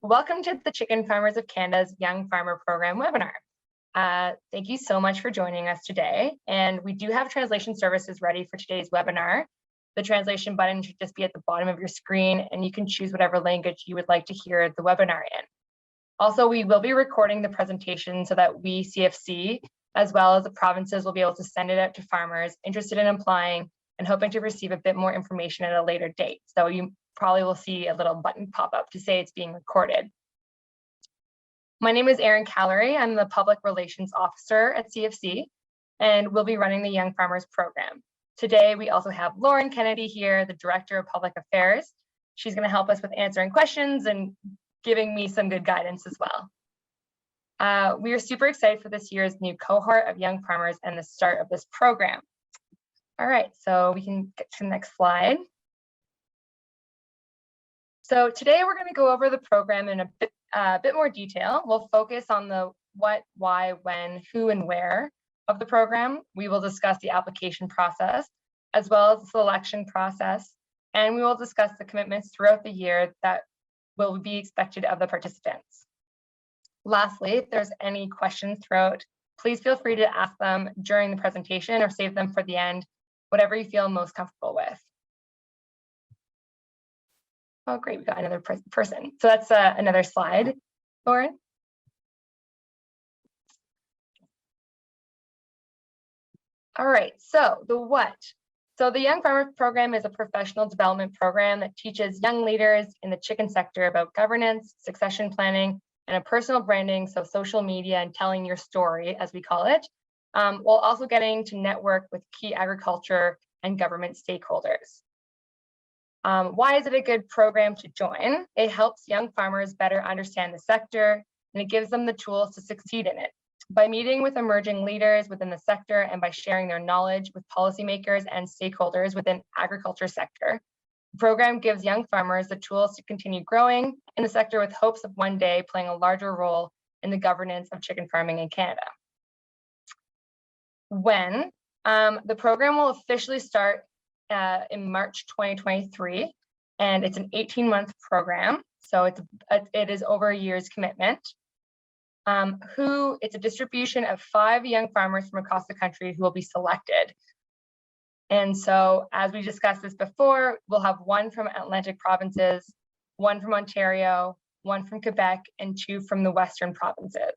Welcome to the Chicken Farmers of Canada's Young Farmer Program webinar. Thank you so much for joining us today. And we do have translation services ready for today's webinar. The translation button should just be at the bottom of your screen, and you can choose whatever language you would like to hear the webinar in. Also, we will be recording the presentation so that we, CFC, as well as the provinces, will be able to send it out to farmers interested in applying and hoping to receive a bit more information at a later date. So you probably will see a little button pop up to say it's being recorded. My name is Erin Callery. I'm the Public Relations Officer at CFC, and we'll be running the Young Farmers Program. Today, we also have Lauren Kennedy here, the Director of Public Affairs. She's going to help us with answering questions and giving me some good guidance as well. We are super excited for this year's new cohort of young farmers and the start of this program. All right, so we can get to the next slide. So today we're going to go over the program in a bit more detail. We'll focus on the what, why, when, who, and where of the program. We will discuss the application process, as well as the selection process, and we will discuss the commitments throughout the year that will be expected of the participants. Lastly, if there's any questions throughout, please feel free to ask them during the presentation or save them for the end, whatever you feel most comfortable with. Oh, great, we got another person. So that's another slide, Lauren. All right, so the what. So the Young Farmer Program is a professional development program that teaches young leaders in the chicken sector about governance, succession planning, and a personal branding, so social media and telling your story, as we call it, while also getting to network with key agriculture and government stakeholders. Why is it a good program to join? It helps young farmers better understand the sector, and it gives them the tools to succeed in it. By meeting with emerging leaders within the sector and by sharing their knowledge with policymakers and stakeholders within agriculture sector, the program gives young farmers the tools to continue growing in the sector with hopes of one day playing a larger role in the governance of chicken farming in Canada. When the program will officially start in March 2023, and it's an 18-month program, so it is over a year's commitment. It's a distribution of 5 young farmers from across the country who will be selected. And so, as we discussed this before, we'll have 1 from Atlantic provinces, 1 from Ontario, 1 from Quebec, and 2 from the Western provinces.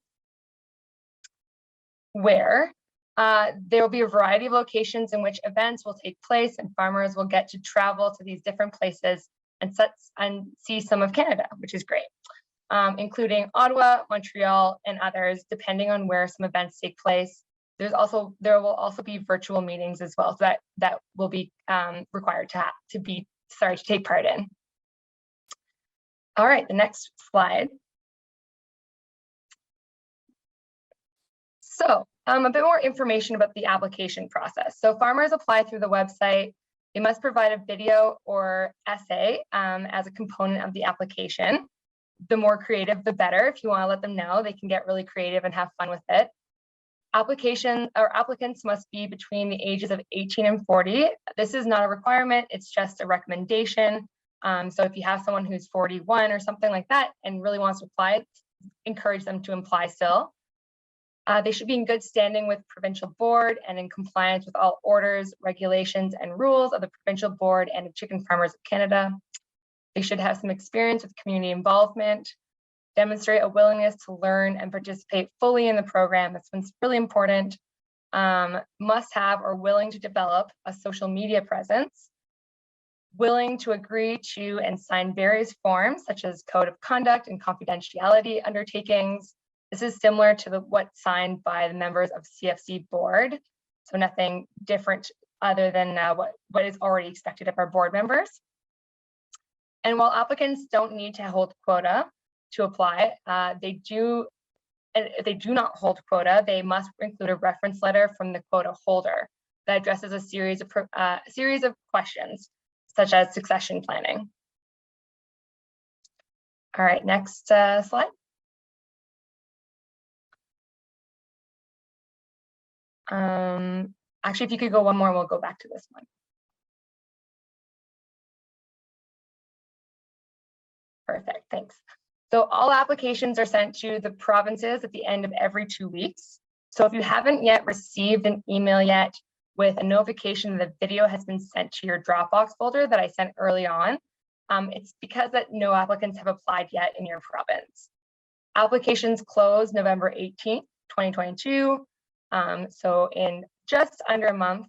Where there will be a variety of locations in which events will take place, and farmers will get to travel to these different places and see some of Canada, which is great, including Ottawa, Montreal, and others, depending on where some events take place. There will also be virtual meetings as well, so that will be required to take part in. All right, the next slide. So a bit more information about the application process. So farmers apply through the website. They must provide a video or essay as a component of the application. The more creative, the better. If you want to let them know, they can get really creative and have fun with it. Applicants must be between the ages of 18 and 40. This is not a requirement, it's just a recommendation. So if you have someone who's 41 or something like that and really wants to apply, encourage them to apply still. They should be in good standing with provincial board and in compliance with all orders, regulations, and rules of the provincial board and of Chicken Farmers of Canada. They should have some experience with community involvement, demonstrate a willingness to learn and participate fully in the program. That's been really important. Must have or willing to develop a social media presence, willing to agree to and sign various forms such as code of conduct and confidentiality undertakings. This is similar to what's signed by the members of CFC board, so nothing different other than what is already expected of our board members. And while applicants don't need to hold quota to apply, if they do not hold quota, they must include a reference letter from the quota holder that addresses a series of questions, such as succession planning. All right, next slide. Actually, if you could go one more, we'll go back to this one. Perfect, thanks. So all applications are sent to the provinces at the end of every 2 weeks. So if you haven't yet received an email yet with a notification that the video has been sent to your Dropbox folder that I sent early on, it's because that no applicants have applied yet in your province. Applications close November 18th, 2022. So in just under a month,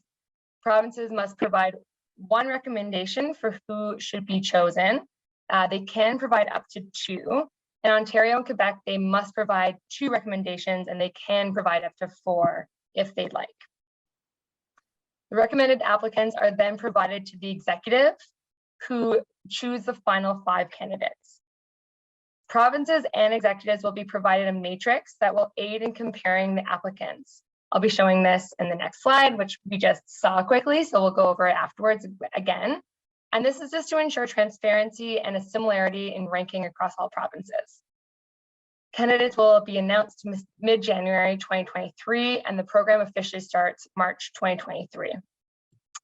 provinces must provide one recommendation for who should be chosen. They can provide up to 2. In Ontario and Quebec, they must provide 2 recommendations, and they can provide up to 4 if they'd like. The recommended applicants are then provided to the executive, who choose the final 5 candidates. Provinces and executives will be provided a matrix that will aid in comparing the applicants. I'll be showing this in the next slide, which we just saw quickly, so we'll go over it afterwards again. And this is just to ensure transparency and a similarity in ranking across all provinces. Candidates will be announced mid-January 2023, and the program officially starts March 2023.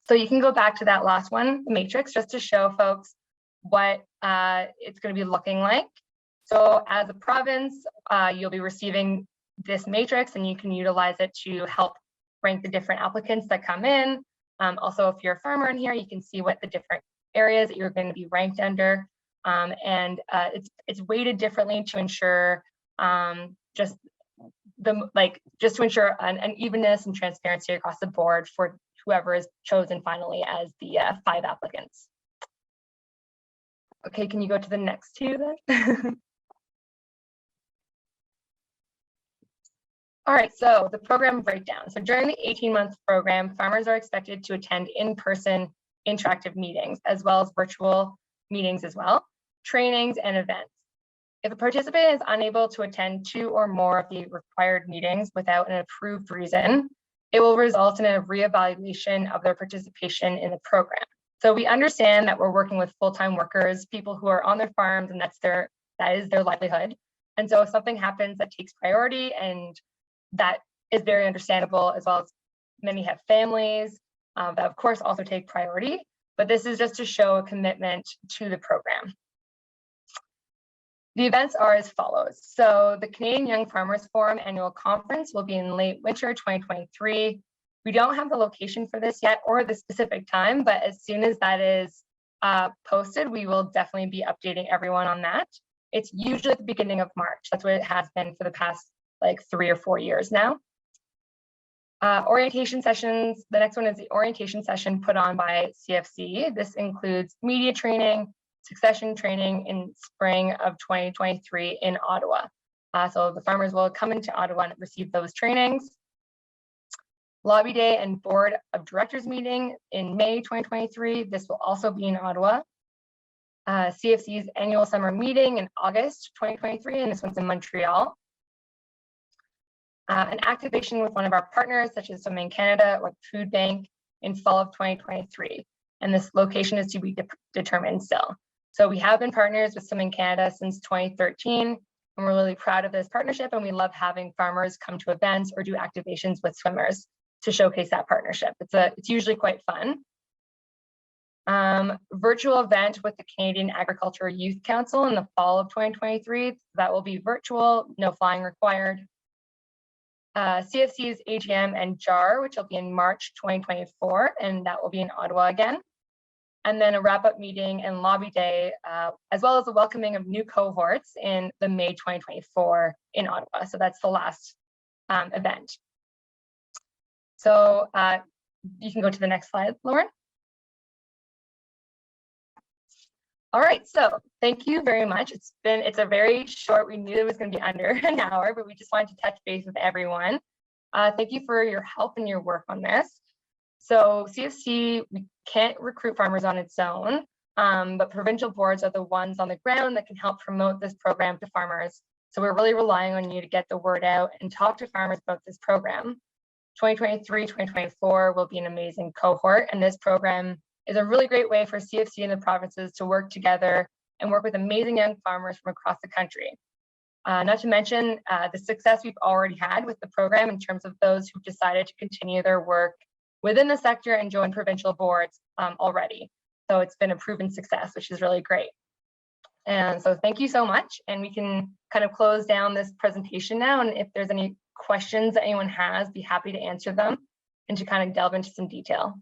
So you can go back to that last one, the matrix, just to show folks what it's going to be looking like. So as a province, you'll be receiving this matrix, and you can utilize it to help rank the different applicants that come in. Also, if you're a farmer in here, you can see what the different areas that you're going to be ranked under. It's weighted differently to ensure just to ensure an evenness and transparency across the board for whoever is chosen finally as the 5 applicants. Okay, can you go to the next 2 then? All right, so the program breakdown. So during the 18-month program, farmers are expected to attend in-person interactive meetings, as well as virtual meetings as well, trainings and events. If a participant is unable to attend 2 or more of the required meetings without an approved reason, it will result in a reevaluation of their participation in the program. So we understand that we're working with full-time workers, people who are on their farms, and that is their livelihood. And so if something happens that takes priority, and that is very understandable, as well as many have families that of course also take priority, but this is just to show a commitment to the program. The events are as follows. So the Canadian Young Farmers Forum annual conference will be in late winter 2023. We don't have the location for this yet or the specific time, but as soon as that is posted, we will definitely be updating everyone on that. It's usually at the beginning of March. That's what it has been for the past like 3 or 4 years now. Orientation sessions. The next one is the orientation session put on by CFC. This includes media training, succession training in spring of 2023 in Ottawa. So the farmers will come into Ottawa and receive those trainings. Lobby Day and Board of Directors meeting in May 2023. This will also be in Ottawa. CFC's annual summer meeting in August 2023, and this one's in Montreal. An activation with one of our partners, such as Swimming Canada or Food Bank, in fall of 2023. And this location is to be determined still. So we have been partners with Swimming Canada since 2013, and we're really proud of this partnership, and we love having farmers come to events or do activations with swimmers to showcase that partnership. It's usually quite fun. Virtual event with the Canadian Agriculture Youth Council in the fall of 2023. That will be virtual, no flying required. CFC's AGM and JAR, which will be in March 2024, and that will be in Ottawa again. And then a wrap-up meeting and lobby day, as well as the welcoming of new cohorts in the May 2024 in Ottawa. So that's the last event. So you can go to the next slide, Lauren. All right, so thank you very much. It's a very short, we knew it was going to be under an hour, but we just wanted to touch base with everyone. Thank you for your help and your work on this. So CFC, we can't recruit farmers on its own, but provincial boards are the ones on the ground that can help promote this program to farmers. So we're really relying on you to get the word out and talk to farmers about this program. 2023, 2024 will be an amazing cohort, and this program is a really great way for CFC and the provinces to work together and work with amazing young farmers from across the country. Not to mention the success we've already had with the program in terms of those who've decided to continue their work within the sector and join provincial boards already. So it's been a proven success, which is really great. And so thank you so much. And we can kind of close down this presentation now. And if there's any questions that anyone has, be happy to answer them and to kind of delve into some detail.